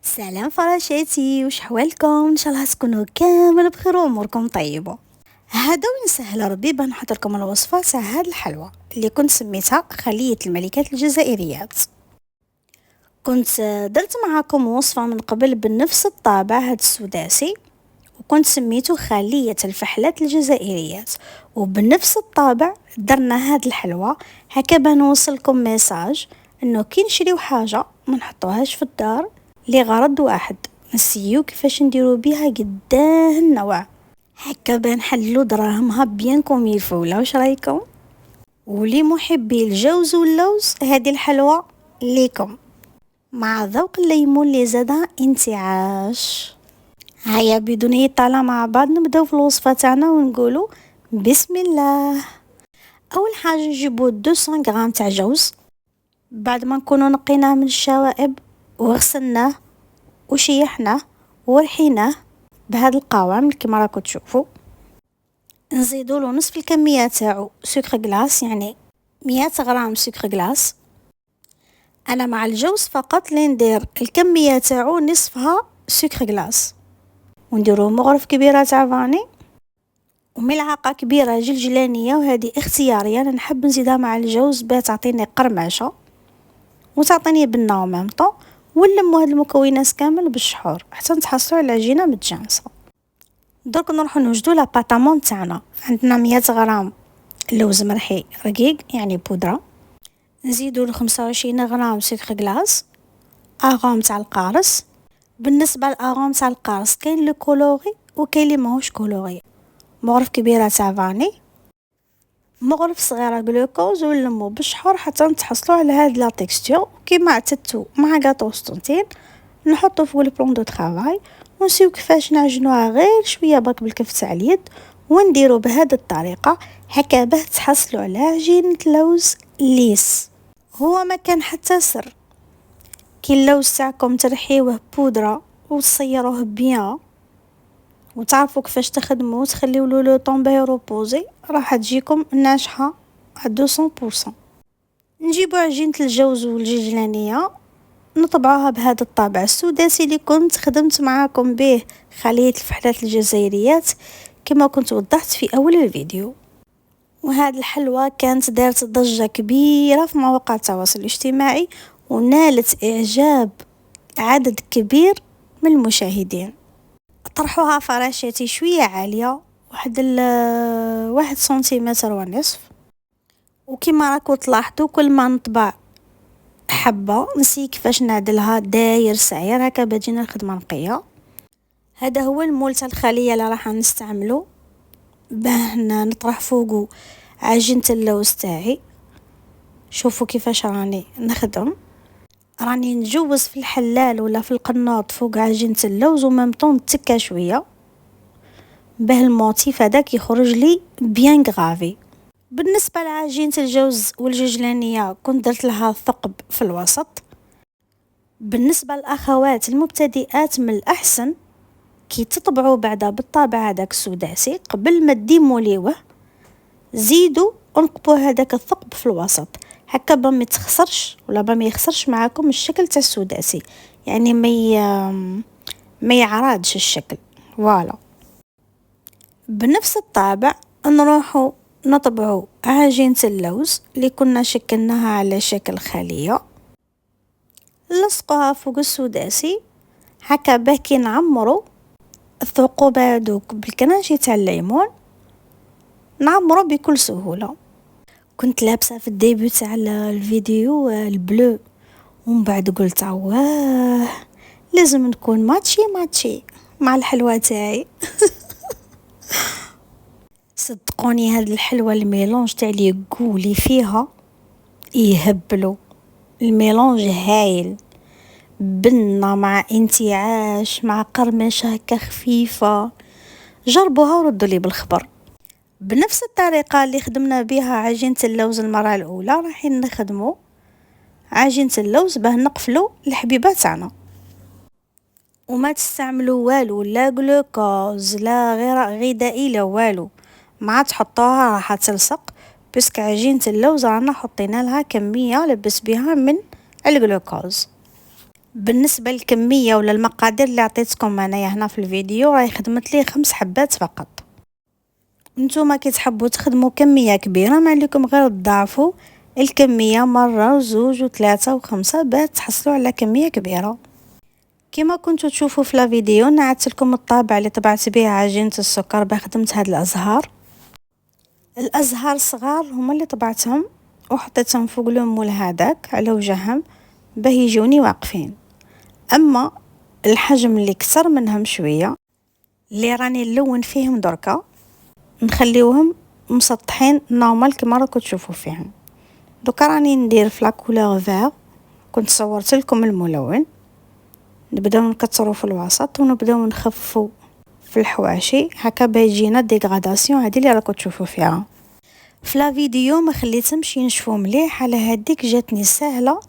سلام فراشاتي، وش حوالكم؟ ان شاء الله تكونوا كامل بخير واموركم طيبه. هذا وين سهل ربي بنحط لكم الوصفه تاع هاد الحلوى اللي كنت سميتها خليه الملكات الجزائريات. كنت درت معاكم وصفه من قبل بنفس الطابع هاد السداسي، وكنت سميته خليه الفحلات الجزائريات، وبنفس الطابع درنا هاد الحلوى. هكا بنوصلكم ميساج انه كي نشريو حاجه ما نحطوهاش في الدار لغرض واحد، نسيو كيفاش نديرو بيها قداه النوع، هكا بنحلو دراهمها بيان كوم يلفو. ولا واش رايكم؟ ولي محبي الجوز واللوز هذه الحلوى ليكم مع ذوق الليمون اللي زادها انتعاش. هيا بدون طالع مع بعض نبداو في الوصفه تاعنا ونقولوا بسم الله. اول حاجه نجيبو 200 غرام تاع جوز، بعد ما نكونوا نقيناه من الشوائب وغسلناه وشيحناه ورحيناه بهذا القوام كما راكم تشوفوا. نزيدوا له نصف الكميه تاعو سكر غلاس، يعني 100 غرام سكر غلاس. انا مع الجوز فقط اللي ندير الكميه تاعو نصفها سكر غلاس، ونديروا مغرف كبيره تاع فاني وملعقه كبيره جلجلانيه، وهذه اختياريه. انا نحب نزيدها مع الجوز باه تعطيني قرمشه وتعطيني بنه ومامطه. ونلموا هاد المكونات كامل بالشحور حتى نتحصلوا على عجينه متجانسه. درك نروحوا نوجدوا لا باتامون تاعنا. عندنا 100 غرام لوز مرحي رقيق يعني بودره، نزيدوا له 25 غرام سكر غلاس، اغوم تاع القارص. بالنسبه للاغوم تاع القارص كاين لو كولوري وكاين اللي ماهوش كولوري. مغرف كبيره تاع فاني، مغرف صغيره جلوكوز، ونلمو بالشحور حتى نتحصلوا على هاد لا تيكستور كيما اعتدتوا مع غاطو ستونتين. نحطو فوق البلون دو طرافاي ونسيو كيفاش نعجنوها غير شويه برك بالكف تاع اليد، ونديرو بهذه الطريقه هكا باه تحصلوا على عجينه لوز ليس. هو ما كان حتى سر، كي اللوز تاعكم ترحيوه بودره وتصيروه بيان وتعرفوا كيفاش تخدموا وتخليو له لو طون باه يروبوزي، راح تجيكم ناجحه 200%. نجيبوا عجينه الجوز والججلانيه نطبعوها بهذا الطابع السداسي اللي كنت خدمت معاكم به خلية الفحلات الجزائريات كما كنت وضحت في أول الفيديو. وهذه الحلوى كانت دارت ضجة كبيرة في مواقع التواصل الاجتماعي ونالت إعجاب عدد كبير من المشاهدين. طرحوها فراشاتي شوية عالية، واحد سنتيمتر ونصف. وكما راكو تلاحظوا كل ما نطبع حبة نسي كيفاش نعدلها داير سعير هكا باجينا الخدمة نقية. هذا هو المول تاع الخلية اللي راح نستعمله باه نطرح فوقه عجينة اللوز تاعي. شوفوا كيفاش راني نخدم، راني نجوز في الحلال ولا في القناط فوق عجينة اللوز وممطون تكا شوية باه الموتيف هذاك يخرج لي بيان غافي. بالنسبة لعجينة الجوز والججلانية كنت درت لها ثقب في الوسط. بالنسبة للأخوات المبتدئات من الأحسن كي تطبعوا بعدا بالطابع هذاك السداسي قبل ما تديموليوه زيدوا انقبوا هذاك الثقب في الوسط هكا با ما يتخسرش ولا با ما يخسرش معاكم الشكل تاع السداسي، يعني ما يعرضش الشكل. فوالا بنفس الطابع نروحوا نطبعوا عجينة اللوز اللي كنا شكلناها على شكل خلية، لصقوها فوق السداسي هكا باه كي نعمروا الثقوب هذوك بالكناشي تاع الليمون نعمروا بكل سهولة. كنت لابسه في الديبيو تاع الفيديو البلو، ومن بعد قلت واه لازم نكون ماتشي مع الحلوى تاعي. صدقوني هذه الحلوى الميلونج تاع لي قولي فيها يهبلوا، الميلونج هايل، بنة مع انتعاش مع قرمشة هكا خفيفة. جربوها وردوا لي بالخبر. بنفس الطريقة اللي خدمنا بها عجينة اللوز المرة الأولى راح نخدموا عجينة اللوز باه نقفلوا الحبيبة تاعنا. وما تستعملوا والو، لا جلوكوز لا غير غذائي لا والو، ما تحطوها راح تلصق، بسك عجينة اللوز رانا حطينا لها كمية لبس بها من الجلوكوز. بالنسبة للكمية ولا المقادير اللي عطيتكم انايا هنا في الفيديو راهي خدمت لي 5 حبات فقط. نتوما كي تحبوا تخدموا كمية كبيرة ما عليكم غير تضاعفوا الكمية مرة وزوج وثلاثة وخمسة باش تحصلوا على كمية كبيرة. كما كنتوا تشوفوا في الفيديو نعت لكم الطابع اللي طبعت به عجينة السكر بخدمت هاد الازهار. الازهار صغار هما اللي طبعتهم وحطيتهم فوق المول هذاك على وجههم باه يجوني واقفين. اما الحجم اللي كتر منهم شويه اللي راني نلون فيهم دركا نخليوهم مسطحين نورمال كما راكم تشوفوا فيهم. دوكا راني ندير في لا كولور فير، كنت صورت لكم الملون. نبداو نكثروا في الوسط ونبداو نخفوا في الحواشي هكا بيجينا ديغراداسيون هذه اللي راكم تشوفوا فيها. في لا فيديو ما خليتهمش ينشفوا مليح، على هذيك جاتني سهله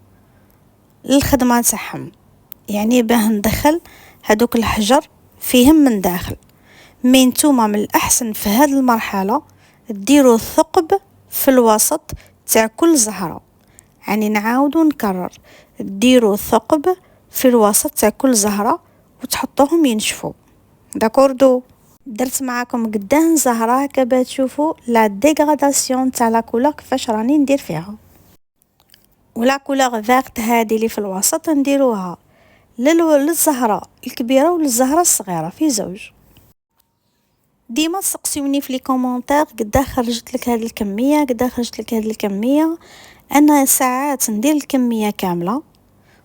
للخدمه تاعهم، يعني باه ندخل هذوك الحجر فيهم من داخل. مي نتوما من الاحسن في هذه المرحله ديروا الثقب في الوسط تاع كل زهره، يعني نعاود ونكرر ديروا الثقب في الوسط تاع كل زهره وتحطوهم ينشفوا. داكوردو درت معاكم قدام زهره هكا باش تشوفوا لا ديغراداسيون تاع لا كولور كيفاش راني ندير فيها. ولا كولور فيرت هذه اللي في الوسط نديروها للزهره الكبيره وللزهره الصغيره في زوج. ديما تسقسيوني في لي كومونتير قدا خرجت لك هذه الكميه قدا خرجت لك هذه الكميه. انا ساعات ندير الكميه كامله،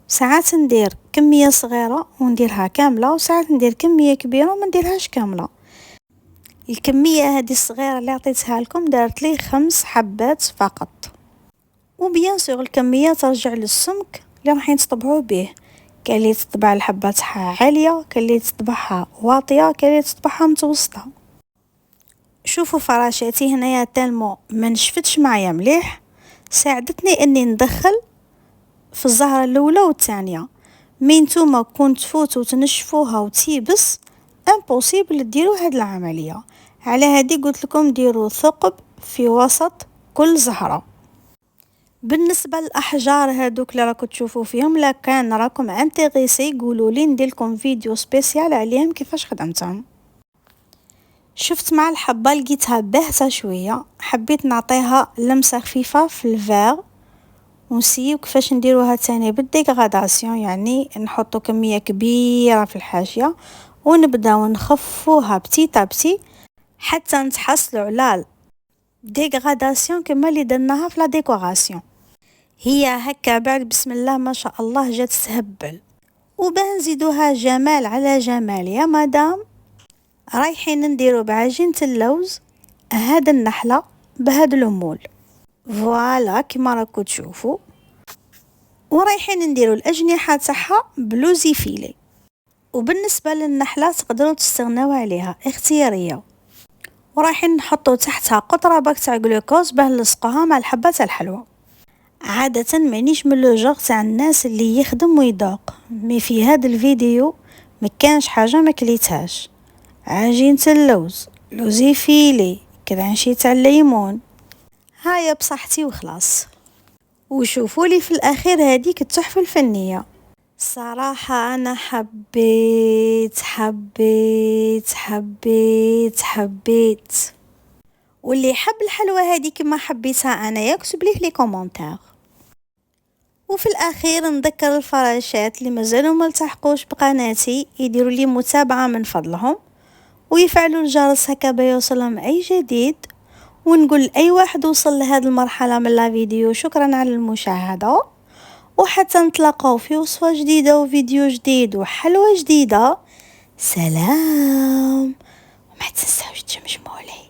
ساعات ندير كميه صغيره ونديرها كامله، وساعات ندير كميه كبيره وما نديرهاش كامله. الكميه هذه الصغيره اللي عطيتها لكم دارت لي 5 حبات فقط. وبيان سور الكميه ترجع للسمك اللي راح تطبعوا به، كاين اللي تطبع الحبه تاعها عاليه، كاين اللي تطبعها واطيه، كاين اللي تطبعها متوسطه. شوفوا فراشاتي هنايا تالمو ما نشفتش معايا مليح، ساعدتني اني ندخل في الزهره الاولى والثانيه. مي نتوما كون تفوتوا تنشفوها وتيبس امبوسيبل ديروا هاد العمليه. على هذه قلت لكم ديروا ثقب في وسط كل زهره. بالنسبه للاحجار هذوك اللي راكم تشوفوا فيهم، لا كان راكم انتريسي قولوا لي ندير لكم فيديو سبيسيال عليهم كيفاش خدمتهم. شفت مع الحبه لقيتها باهته شويه، حبيت نعطيها لمسه خفيفه في الفير ونسيو كيفاش نديروها تاني بالديغراداسيون، يعني نحطو كميه كبيره في الحاشيه ونبداو نخفوها بتيتا بتي حتى نتحصلوا على ديغراداسيون كما اللي درناها في لا ديكوراسيون. هي هكا بعد بسم الله ما شاء الله جات تهبل. وباه نزيدوها جمال على جمال يا مدام، رايحين نديرو بعجينة اللوز هاد النحلة بهاد الأمول فوالا كما راكو تشوفوا. ورايحين نديرو الأجنحة تاعها بلوزي فيلي. وبالنسبة للنحلة تقدروا تستغناو عليها اختيارية. ورايحين نحطو تحتها قطرة باك تاع جلوكوز باه نلصقوها مع الحبة تاع الحلوى. عادة مانيش من لو جوغ تاع الناس اللي يخدم ويذوق، مي في هذا الفيديو ما كانش حاجه ما كليتهاش. عجينه اللوز، لوزي فيلي، كرانشي تاع الليمون، هيا بصحتي وخلاص. وشوفوا لي في الاخير هذيك التحفه الفنيه. صراحه انا حبيت حبيت حبيت حبيت. واللي حب الحلوى هذه كما حبيتها انا يكتب لي في لي كومونتير. وفي الاخير نذكر الفراشات اللي مازالوا ما التحقوش بقناتي يديروا لي متابعه من فضلهم ويفعلوا الجرس هكا بيوصلهم اي جديد. ونقول اي واحد وصل لهذه المرحله من لا فيديو شكرا على المشاهده، وحتى نتلاقاو في وصفه جديده وفيديو جديد وحلوه جديده. سلام، وما تنساوش تجمجموا لي.